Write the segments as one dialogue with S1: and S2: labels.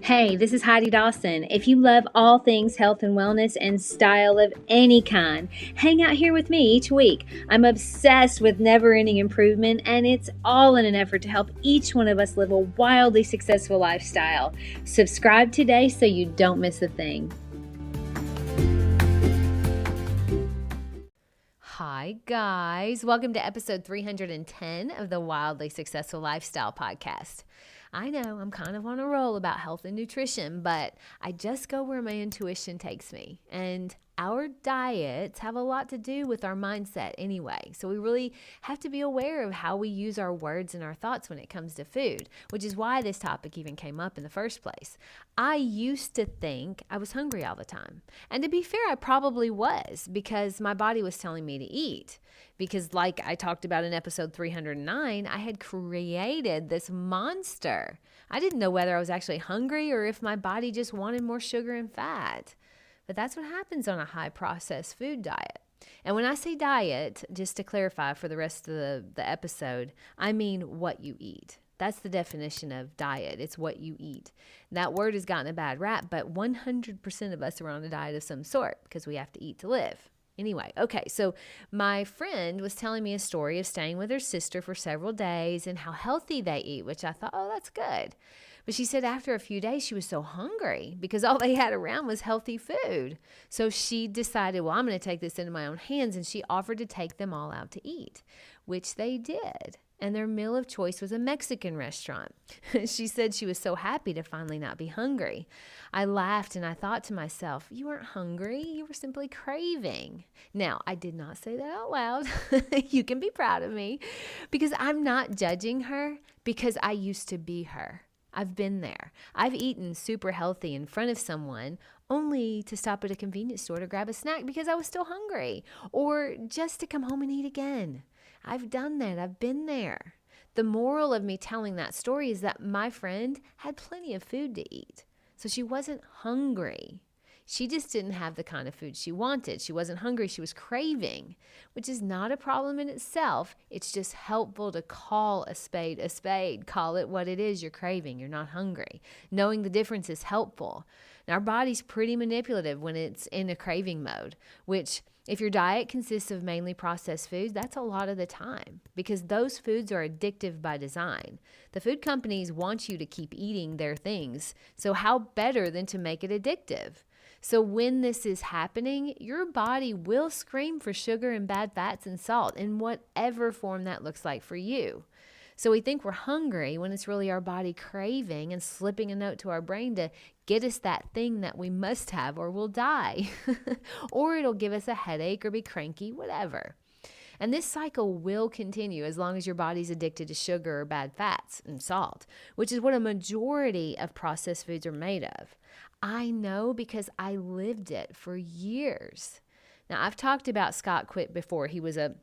S1: Hey, this is Heidi Dawson. If you love all things health and wellness and style of any kind, hang out here with me each week. I'm obsessed with never-ending improvement, and it's all in an effort to help each one of us live a wildly successful lifestyle. Subscribe today so you don't miss a thing. Hi, guys. Welcome to episode 310 of the Wildly Successful Lifestyle Podcast. I know I'm kind of on a roll about health and nutrition, but I just go where my intuition takes me. And our diets have a lot to do with our mindset anyway. So we really have to be aware of how we use our words and our thoughts when it comes to food, which is why this topic even came up in the first place. I used to think I was hungry all the time. And to be fair, I probably was because my body was telling me to eat. Because like I talked about in episode 309, I had created this monster. I didn't know whether I was actually hungry or if my body just wanted more sugar and fat. But that's what happens on a high processed food diet. And when I say diet, just to clarify for the rest of the episode, I mean what you eat. That's the definition of diet. It's what you eat. That word has gotten a bad rap, but 100% of us are on a diet of some sort because we have to eat to live. Anyway, okay, so my friend was telling me a story of staying with her sister for several days and how healthy they eat, which I thought, oh, that's good. But she said after a few days, she was so hungry because all they had around was healthy food. So she decided, well, I'm going to take this into my own hands. And she offered to take them all out to eat, which they did. And their meal of choice was a Mexican restaurant. She said she was so happy to finally not be hungry. I laughed and I thought to myself, you weren't hungry, you were simply craving. Now, I did not say that out loud. You can be proud of me because I'm not judging her because I used to be her. I've been there. I've eaten super healthy in front of someone only to stop at a convenience store to grab a snack because I was still hungry or just to come home and eat again. I've done that. I've been there. The moral of me telling that story is that my friend had plenty of food to eat. So she wasn't hungry. She just didn't have the kind of food she wanted. She wasn't hungry. She was craving, which is not a problem in itself. It's just helpful to call a spade a spade. Call it what it is you're craving. You're not hungry. Knowing the difference is helpful. And our body's pretty manipulative when it's in a craving mode, which if your diet consists of mainly processed foods, that's a lot of the time because those foods are addictive by design. The food companies want you to keep eating their things. So how better than to make it addictive? So when this is happening, your body will scream for sugar and bad fats and salt in whatever form that looks like for you. So we think we're hungry when it's really our body craving and slipping a note to our brain to get us that thing that we must have or we'll die. Or it'll give us a headache or be cranky, whatever. And this cycle will continue as long as your body's addicted to sugar or bad fats and salt, which is what a majority of processed foods are made of. I know because I lived it for years. Now, I've talked about Scott Quitt before. He was a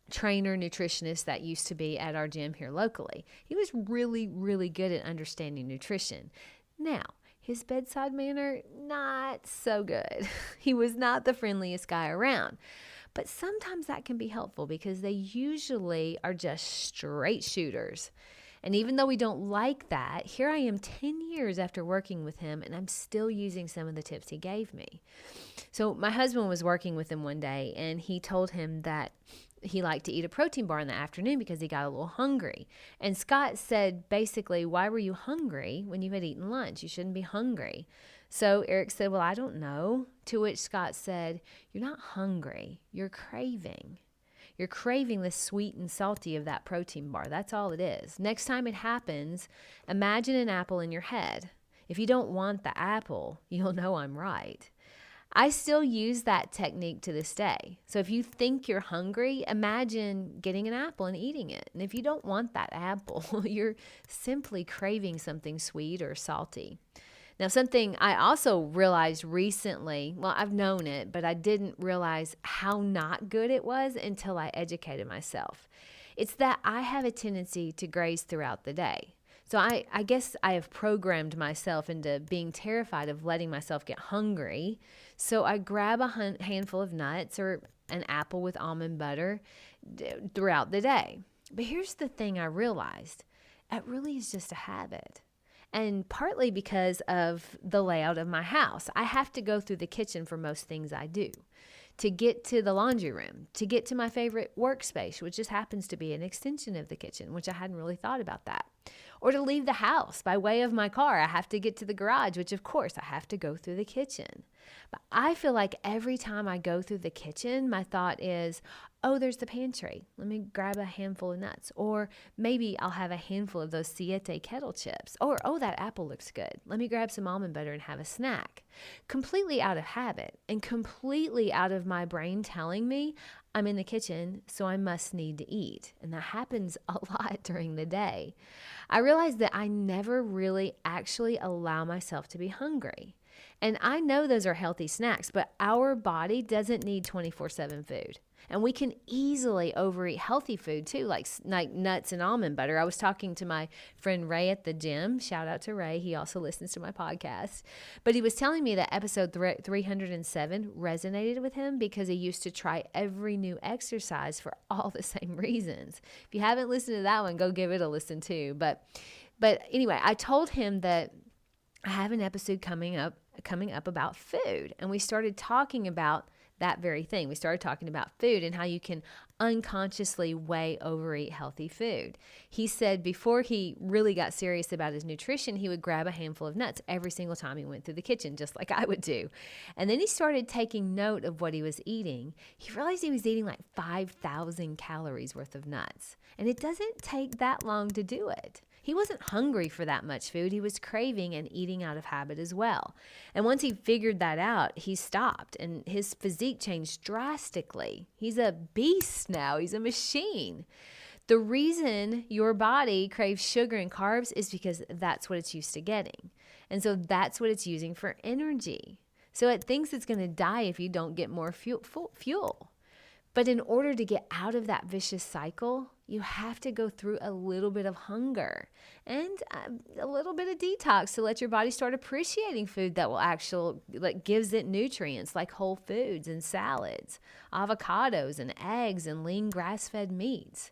S1: trainer, nutritionist that used to be at our gym here locally. He was really, really good at understanding nutrition. Now, his bedside manner, not so good. He was not the friendliest guy around. But sometimes that can be helpful because they usually are just straight shooters. And even though we don't like that, here I am 10 years after working with him and I'm still using some of the tips he gave me. So my husband was working with him one day and he told him that he liked to eat a protein bar in the afternoon because he got a little hungry. And Scott said, basically, why were you hungry when you had eaten lunch? You shouldn't be hungry. So Eric said, well, I don't know. To which Scott said, you're not hungry. You're craving. You're craving the sweet and salty of that protein bar. That's all it is. Next time it happens, imagine an apple in your head. If you don't want the apple, you'll know I'm right. I still use that technique to this day. So if you think you're hungry, imagine getting an apple and eating it. And if you don't want that apple, you're simply craving something sweet or salty. Now, something I also realized recently, well, I've known it, but I didn't realize how not good it was until I educated myself. It's that I have a tendency to graze throughout the day. So I guess I have programmed myself into being terrified of letting myself get hungry. So I grab a handful of nuts or an apple with almond butter throughout the day. But here's the thing I realized. It really is just a habit. And partly because of the layout of my house. I have to go through the kitchen for most things I do. To get to the laundry room, to get to my favorite workspace, which just happens to be an extension of the kitchen, which I hadn't really thought about that. Or to leave the house by way of my car, I have to get to the garage, which of course I have to go through the kitchen. But I feel like every time I go through the kitchen, my thought is, oh, there's the pantry. Let me grab a handful of nuts. Or maybe I'll have a handful of those Siete kettle chips. Or, oh, that apple looks good. Let me grab some almond butter and have a snack. Completely out of habit and completely out of my brain telling me I'm in the kitchen, so I must need to eat. And that happens a lot during the day. I realized that I never really actually allow myself to be hungry. And I know those are healthy snacks, but our body doesn't need 24/7 food. And we can easily overeat healthy food too, like nuts and almond butter. I was talking to my friend Ray at the gym. Shout out to Ray. He also listens to my podcast. But he was telling me that episode 307 resonated with him because he used to try every new exercise for all the same reasons. If you haven't listened to that one, go give it a listen too. But anyway, I told him that I have an episode coming up about food. And we started talking about that very thing. We started talking about food and how you can unconsciously way overeat healthy food. He said before he really got serious about his nutrition, he would grab a handful of nuts every single time he went through the kitchen, just like I would do. And then he started taking note of what he was eating. He realized he was eating like 5,000 calories worth of nuts. And it doesn't take that long to do it. He wasn't hungry for that much food. He was craving and eating out of habit as well. And once he figured that out, he stopped and his physique changed drastically. He's a beast now. He's a machine. The reason your body craves sugar and carbs is because that's what it's used to getting. And so that's what it's using for energy. So it thinks it's going to die if you don't get more fuel. But in order to get out of that vicious cycle, you have to go through a little bit of hunger and a little bit of detox to let your body start appreciating food that will actually gives it nutrients like whole foods and salads, avocados and eggs and lean grass-fed meats.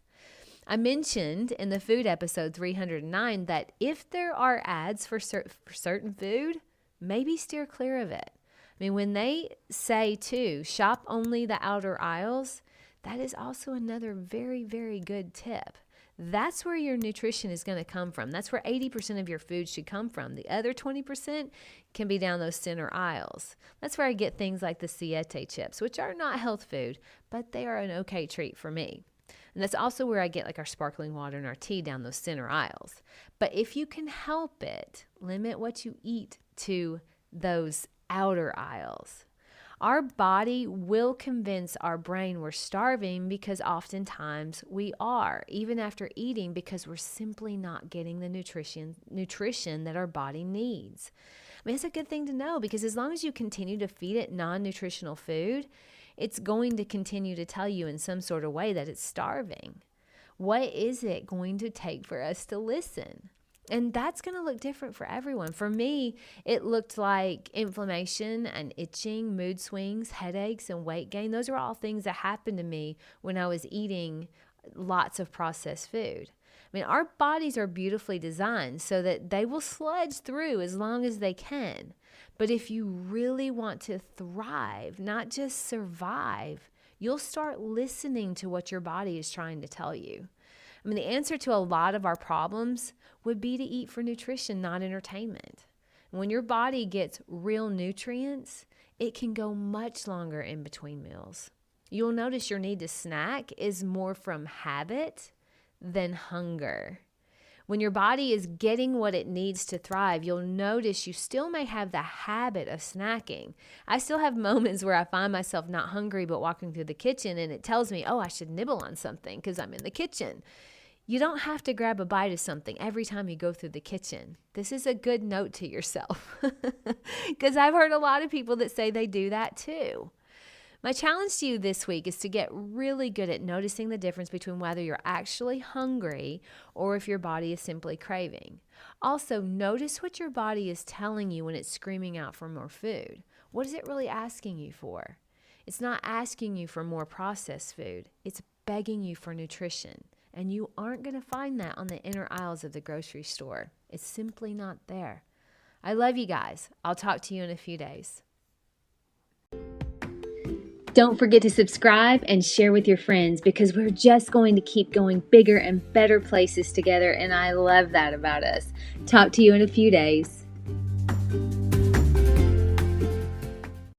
S1: I mentioned in the food episode 309 that if there are ads for certain food, maybe steer clear of it. I mean, when they say to shop only the outer aisles, that is also another very, very good tip. That's where your nutrition is going to come from. That's where 80% of your food should come from. The other 20% can be down those center aisles. That's where I get things like the Siete chips, which are not health food, but they are an okay treat for me. And that's also where I get like our sparkling water and our tea down those center aisles. But if you can help it, limit what you eat to those outer aisles. Our body will convince our brain we're starving because oftentimes we are, even after eating, because we're simply not getting the nutrition that our body needs. I mean, it's a good thing to know because as long as you continue to feed it non-nutritional food, it's going to continue to tell you in some sort of way that it's starving. What is it going to take for us to listen? And that's going to look different for everyone. For me, it looked like inflammation and itching, mood swings, headaches, and weight gain. Those are all things that happened to me when I was eating lots of processed food. I mean, our bodies are beautifully designed so that they will sludge through as long as they can. But if you really want to thrive, not just survive, you'll start listening to what your body is trying to tell you. I mean, the answer to a lot of our problems would be to eat for nutrition, not entertainment. When your body gets real nutrients, it can go much longer in between meals. You'll notice your need to snack is more from habit than hunger. When your body is getting what it needs to thrive, you'll notice you still may have the habit of snacking. I still have moments where I find myself not hungry but walking through the kitchen and it tells me, oh, I should nibble on something because I'm in the kitchen. You don't have to grab a bite of something every time you go through the kitchen. This is a good note to yourself because I've heard a lot of people that say they do that too. My challenge to you this week is to get really good at noticing the difference between whether you're actually hungry or if your body is simply craving. Also, notice what your body is telling you when it's screaming out for more food. What is it really asking you for? It's not asking you for more processed food. It's begging you for nutrition. And you aren't going to find that on the inner aisles of the grocery store. It's simply not there. I love you guys. I'll talk to you in a few days. Don't forget to subscribe and share with your friends, because we're just going to keep going bigger and better places together, and I love that about us. Talk to you in a few days.